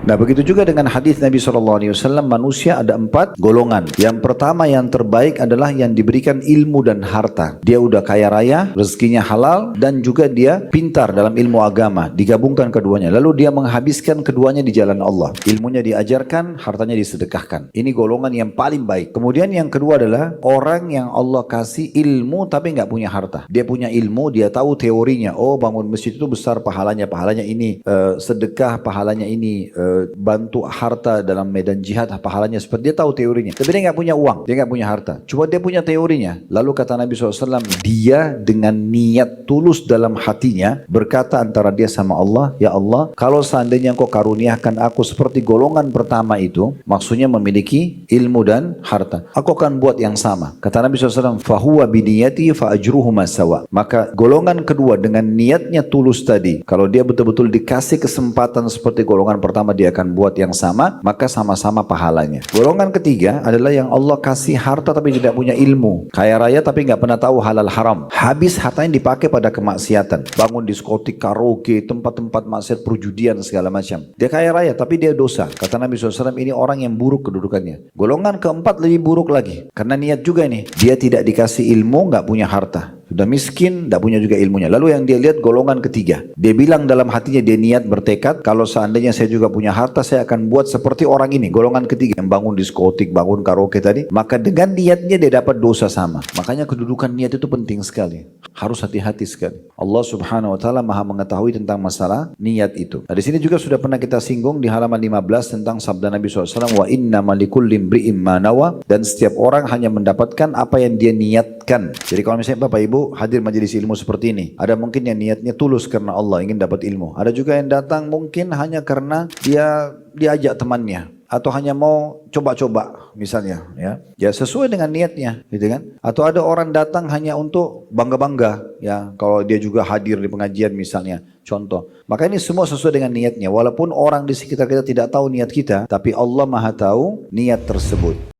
Nah, begitu juga dengan hadis Nabi SAW, manusia ada 4 golongan. Yang pertama yang terbaik adalah yang diberikan ilmu dan harta. Dia udah kaya raya, rezekinya halal, dan juga dia pintar dalam ilmu agama. Digabungkan keduanya. Lalu dia menghabiskan keduanya di jalan Allah. Ilmunya diajarkan, hartanya disedekahkan. Ini golongan yang paling baik. Kemudian yang kedua adalah orang yang Allah kasih ilmu tapi nggak punya harta. Dia punya ilmu, dia tahu teorinya. Oh, bangun masjid itu besar pahalanya ini. Sedekah pahalanya ini. Bantu harta dalam medan jihad pahalanya seperti, dia tahu teorinya, tapi dia nggak punya uang, dia nggak punya harta, cuma dia punya teorinya. Lalu kata Nabi SAW, dia dengan niat tulus dalam hatinya berkata antara dia sama Allah, ya Allah, kalau seandainya engkau karuniakan aku seperti golongan pertama itu, maksudnya memiliki ilmu dan harta, aku akan buat yang sama. Kata Nabi SAW, fahuwa biniyati fa ajruhuma sawa. Maka golongan kedua dengan niatnya tulus tadi, kalau dia betul-betul dikasih kesempatan seperti golongan pertama, dia akan buat yang sama, maka sama-sama pahalanya. Golongan ketiga adalah yang Allah kasih harta tapi tidak punya ilmu, kaya raya tapi nggak pernah tahu halal haram, habis hartanya dipakai pada kemaksiatan, bangun diskotik, karaoke, tempat-tempat maksiat, perjudian segala macam. Dia kaya raya tapi dia dosa. Kata Nabi SAW, ini orang yang buruk kedudukannya. Golongan keempat lebih buruk lagi, karena niat juga nih, dia tidak dikasih ilmu, nggak punya harta, sudah miskin, tidak punya juga ilmunya. Lalu yang dia lihat golongan ketiga, dia bilang dalam hatinya, dia niat bertekad, kalau seandainya saya juga punya harta, saya akan buat seperti orang ini, golongan ketiga yang bangun diskotik, bangun karaoke tadi. Maka dengan niatnya dia dapat dosa sama. Makanya kedudukan niat itu penting sekali, harus hati-hati sekali. Allah Subhanahu Wa Taala maha mengetahui tentang masalah niat itu. Nah, di sini juga sudah pernah kita singgung di halaman 15 tentang sabda Nabi SAW, wa inna malikulli imri'in ma nawa, dan setiap orang hanya mendapatkan apa yang dia niatkan. Jadi kalau misalnya Bapak Ibu hadir majelis ilmu seperti ini, ada mungkin yang niatnya tulus karena Allah ingin dapat ilmu, ada juga yang datang mungkin hanya karena dia diajak temannya, atau hanya mau coba-coba misalnya, ya sesuai dengan niatnya, gitu kan? Atau ada orang datang hanya untuk bangga-bangga, ya kalau dia juga hadir di pengajian misalnya, contoh. Maka ini semua sesuai dengan niatnya, walaupun orang di sekitar kita tidak tahu niat kita, tapi Allah maha tahu niat tersebut.